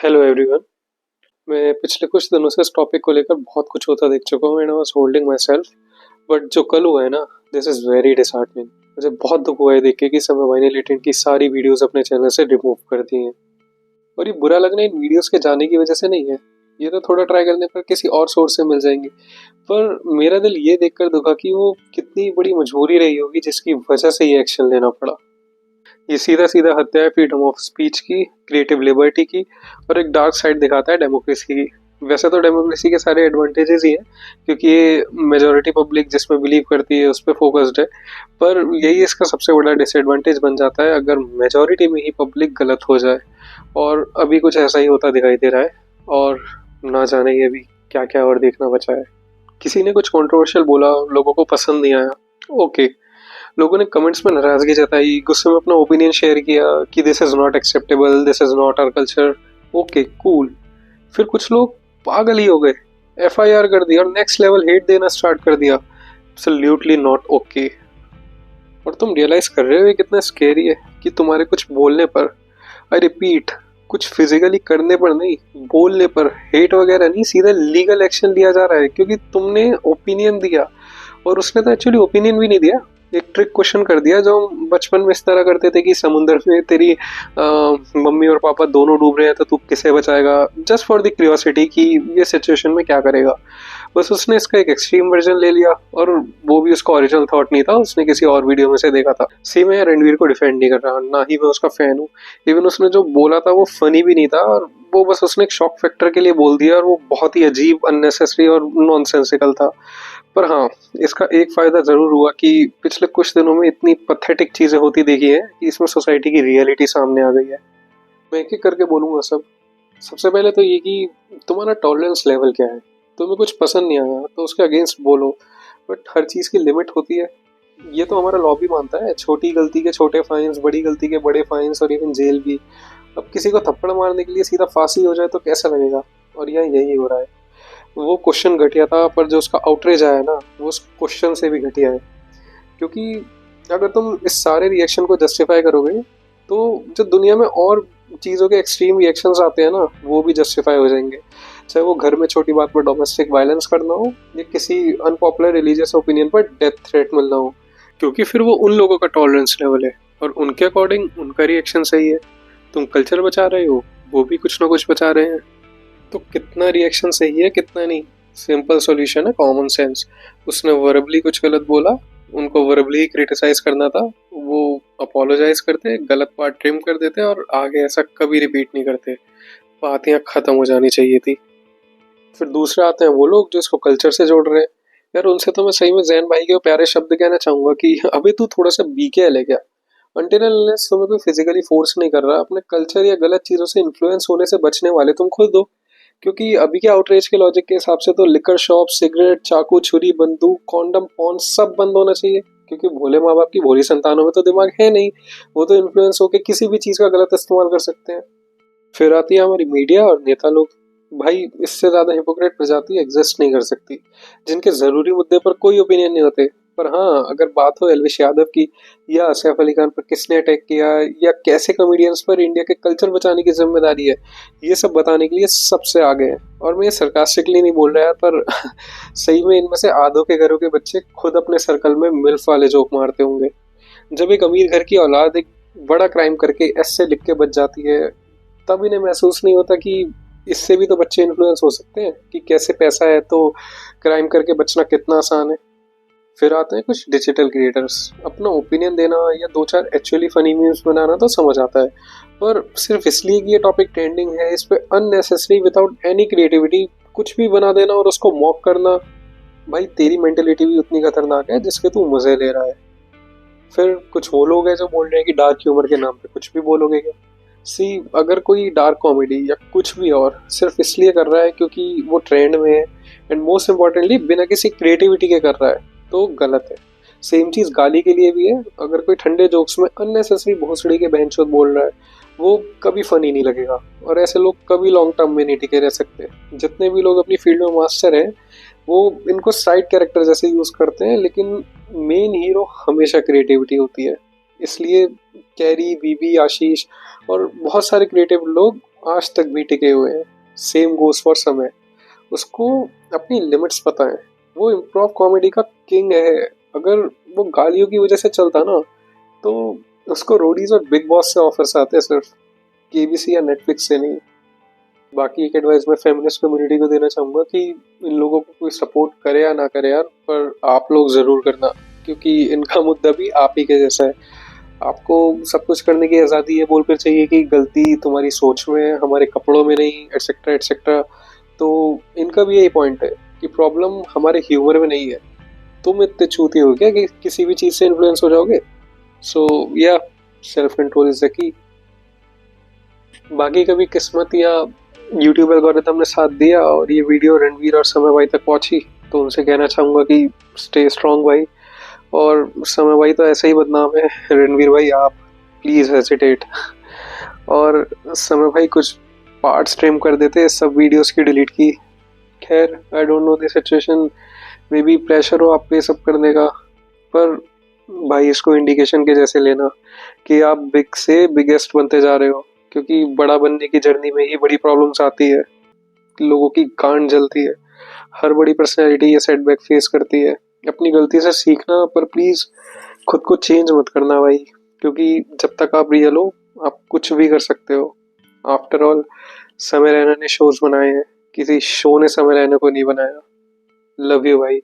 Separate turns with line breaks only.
Hello everyone. मैं पिछले कुछ दिनों से इस टॉपिक को लेकर बहुत कुछ होता देख चुका हूँ and I was holding my self. But जो कल हुआ है ना, दिस इज़ वेरी डिसहार्टनिंग। मुझे बहुत दुख हुआ है देख के कि समय वाइनी लिटिन की सारी वीडियोस अपने चैनल से रिमूव कर दी हैं। और ये बुरा लगना इन वीडियोस के जाने की वजह से नहीं है, ये तो थोड़ा ट्राई करने पर किसी और सोर्स से मिल जाएंगे। पर मेरा दिल ये देखकर दुखा कि वो कितनी बड़ी मजबूरी रही होगी जिसकी वजह से ये एक्शन लेना पड़ा। ये सीधा सीधा हत्या है फ्रीडम ऑफ स्पीच की, क्रिएटिव लिबर्टी की, और एक डार्क साइड दिखाता है डेमोक्रेसी की। वैसे तो डेमोक्रेसी के सारे एडवांटेजेस ही हैं क्योंकि ये मेजॉरिटी पब्लिक जिसमें बिलीव करती है उस पर फोकस्ड है। पर यही इसका सबसे बड़ा डिसएडवांटेज बन जाता है अगर मेजॉरिटी में ही पब्लिक गलत हो जाए। और अभी कुछ ऐसा ही होता दिखाई दे रहा है। और ना जाने ये भी क्या क्या और देखना बचा है। किसी ने कुछ कंट्रोवर्शियल बोला, लोगों को पसंद नहीं आया, ओके। लोगों ने कमेंट्स में नाराजगी जताई, गुस्से में अपना ओपिनियन शेयर किया कि this is not acceptable, this is not our culture, okay cool. फिर कुछ लोग पागल ही हो गए, एफआईआर कर दिया और नेक्स्ट लेवल हेट देना स्टार्ट कर दिया। Absolutely not okay. और तुम रियलाइज कर रहे हो ये कितना स्केरी है कि तुम्हारे कुछ बोलने पर, आई रिपीट, कुछ फिजिकली करने पर नहीं, बोलने पर हेट वगैरह नहीं, सीधा लीगल एक्शन लिया जा रहा है क्योंकि तुमने ओपिनियन दिया। और उसने तो एक्चुअली ओपिनियन भी नहीं दिया, एक ट्रिक क्वेश्चन कर दिया जो हम बचपन में इस तरह करते थे कि समुद्र में तेरी मम्मी और पापा दोनों डूब रहे हैं तो तू किसे बचाएगा, जस्ट फॉर द क्यूरियोसिटी कि ये सिचुएशन में क्या करेगा। बस उसने इसका एक एक्सट्रीम वर्जन ले लिया और वो भी उसका ओरिजिनल थॉट नहीं था, उसने किसी और वीडियो में से देखा था। सी मैं रणवीर को डिफेंड नहीं कर रहा, ना ही मैं उसका फैन हूँ। इवन उसने जो बोला था वो फनी भी नहीं था, और वो बस उसने एक शॉक फैक्टर के लिए बोल दिया और वो बहुत ही अजीब, अननेसेसरी और नॉनसेंसिकल था। पर हाँ, इसका एक फायदा जरूर हुआ कि पिछले कुछ दिनों में इतनी पथेटिक चीजें होती देखी है कि इसमें सोसाइटी की रियलिटी सामने आ गई है। मैं एक एक करके बोलूंगा सब। सबसे पहले तो ये कि तुम्हारा टॉलरेंस लेवल क्या है। तुम्हें कुछ पसंद नहीं आया तो उसके अगेंस्ट बोलो, बट हर चीज की लिमिट होती है। ये तो हमारा लॉ भी मानता है, छोटी गलती के छोटे फाइन्स, बड़ी गलती के बड़े फाइन्स और इवन जेल भी। अब किसी को थप्पड़ मारने के लिए सीधा फांसी हो जाए तो कैसा लगेगा। और यहाँ यही हो रहा है। वो क्वेश्चन घटिया था पर जो उसका आउटरीच आया ना, वो उस क्वेश्चन से भी घटिया है। क्योंकि अगर तुम इस सारे रिएक्शन को जस्टिफाई करोगे तो जो दुनिया में और चीज़ों के एक्सट्रीम रिएक्शंस आते हैं ना, वो भी जस्टिफाई हो जाएंगे। चाहे वो घर में छोटी बात पर डोमेस्टिक वायलेंस करना हो या किसी अनपॉपुलर रिलीजियस ओपिनियन पर डेथ थ्रेट मिलना हो। क्योंकि फिर वो उन लोगों का टॉलरेंस लेवल है और उनके अकॉर्डिंग उनका रिएक्शन सही है। तुम कल्चर बचा रहे हो, वो भी कुछ ना कुछ बचा रहे हैं। तो कितना रिएक्शन सही है कितना नहीं, सिंपल सॉल्यूशन है कॉमन सेंस। उसने वर्बली कुछ गलत बोला, उनको वर्बली क्रिटिसाइज करना था, वो अपोलोजाइज करते, गलत पार्ट ट्रिम कर देते और आगे ऐसा कभी रिपीट नहीं करते। बात यहाँ खत्म हो जानी चाहिए थी। फिर दूसरे आते हैं वो लोग जो इसको कल्चर से जोड़ रहे हैं। यार उनसे तो मैं सही में जैन भाई के प्यारे शब्द कहना चाहूंगा कि अभी तू थोड़ा सा बीके है क्या। अनटिल अनलेस तुम्हें कोई फिजिकली फोर्स नहीं कर रहा, अपने कल्चर या गलत चीजों से इन्फ्लुएंस होने से बचने वाले तुम खुद हो। क्योंकि अभी के आउटरीच के लॉजिक के हिसाब से तो लिकर शॉप, सिगरेट, चाकू, छुरी, बंदूक, कॉन्डम, पॉन सब बंद होना चाहिए। क्योंकि भोले माँ बाप की भोली संतानों में तो दिमाग है नहीं, वो तो इन्फ्लुएंस होकर किसी भी चीज का गलत इस्तेमाल कर सकते हैं। फिर आती है हमारी मीडिया और नेता लोग। भाई इससे ज्यादा हिपोक्रेट प्रजाति एग्जिस्ट नहीं कर सकती, जिनके जरूरी मुद्दे पर कोई ओपिनियन नहीं होते। पर हाँ, अगर बात हो एलविश यादव की या सैफ अली खान पर किसने अटैक किया या कैसे कॉमेडियंस पर इंडिया के कल्चर बचाने की जिम्मेदारी है, ये सब बताने के लिए सबसे आगे है। और मैं ये सरकास्टिकली नहीं बोल रहा है, पर सही में इनमें से आधों के घरों के बच्चे खुद अपने सर्कल में मिल्फ वाले जोक मारते होंगे। जब एक अमीर घर की औलाद एक बड़ा क्राइम करके ऐसे लिख के बच जाती है, तब इन्हें महसूस नहीं होता कि इससे भी तो बच्चे इन्फ्लुएंस हो सकते हैं, कि कैसे पैसा है तो क्राइम करके बचना कितना आसान है। फिर आते हैं कुछ डिजिटल क्रिएटर्स। अपना ओपिनियन देना या दो चार एक्चुअली फनी मीम्स बनाना तो समझ आता है, पर सिर्फ इसलिए कि ये टॉपिक ट्रेंडिंग है इस पे अननेसेसरी विदाउट एनी क्रिएटिविटी कुछ भी बना देना और उसको मॉक करना, भाई तेरी मेंटेलिटी भी उतनी खतरनाक है जिसके तू मजे ले रहा है। फिर कुछ वो लोग हैं जो बोल रहे हैं कि डार्क ह्यूमर के नाम पे कुछ भी बोलोगे क्या। सी, अगर कोई डार्क कॉमेडी या कुछ भी और सिर्फ इसलिए कर रहा है क्योंकि वो ट्रेंड में है एंड मोस्ट इम्पोर्टेंटली बिना किसी क्रिएटिविटी के कर रहा है, तो गलत है। सेम चीज गाली के लिए भी है। अगर कोई ठंडे जोक्स में अननेसेसरी भोसड़ी के बहनचोद बोल रहा है, वो कभी फनी नहीं लगेगा और ऐसे लोग कभी लॉन्ग टर्म में नहीं टिके रह सकते। जितने भी लोग अपनी फील्ड में मास्टर हैं, वो इनको साइड कैरेक्टर जैसे यूज करते हैं, लेकिन मेन हीरो हमेशा क्रिएटिविटी होती है। इसलिए कैरी, बीबी, आशीष और बहुत सारे क्रिएटिव लोग आज तक भी टिके हुए हैं। सेम गोस फॉर समय। उसको अपनी लिमिट्स पता है। वो इम्प्रोव कॉमेडी का किंग है। अगर वो गालियों की वजह से चलता ना, तो उसको रोडीज और बिग बॉस से ऑफर्स आते, सिर्फ केबीसी या नेटफ्लिक्स से नहीं। बाकी एक एडवाइस मैं फेमिनिस्ट कम्युनिटी को देना चाहूँगा कि इन लोगों को कोई सपोर्ट करे या ना करे यार, पर आप लोग ज़रूर करना, क्योंकि इनका मुद्दा भी आप ही के जैसा है। आपको सब कुछ करने की आज़ादी है बोलकर चाहिए कि गलती तुम्हारी सोच में है, हमारे कपड़ों में नहीं, एटसेट्रा एटसेट्रा। तो इनका भी यही पॉइंट है कि प्रॉब्लम हमारे ह्यूमर में नहीं है। तुम इतने चूती हो क्या कि किसी भी चीज़ से इन्फ्लुएंस हो जाओगे? सो या self control is the key. बाकी कभी किस्मत या यूट्यूब एल्गोरिथम ने साथ दिया और ये वीडियो रणवीर और समय भाई तक पहुंची, तो उनसे कहना चाहूँगा कि स्टे स्ट्रांग भाई। और समय भाई तो ऐसे ही बदनाम है, रणवीर भाई आप प्लीज़ हेसिटेट। और समय भाई कुछ पार्ट स्ट्रीम कर देते सब वीडियोस की डिलीट की। खैर I don't know the situation, may be pressure हो आप पे सब करने का, पर भाई इसको इंडिकेशन के जैसे लेना कि आप बिग से बिगेस्ट बनते जा रहे हो, क्योंकि बड़ा बनने की जर्नी में ही बड़ी प्रॉब्लम्स आती है, लोगों की गांड जलती है। हर बड़ी पर्सनैलिटी ये सेटबैक फेस करती है। अपनी गलती से सीखना, पर प्लीज खुद को चेंज मत करना भाई, क्योंकि जब तक आप रियल हो आप कुछ भी कर सकते हो। आफ्टर ऑल समय रैना ने शोज बनाए हैं, किसी शो ने समय रैना को नहीं बनाया। लव यू भाई।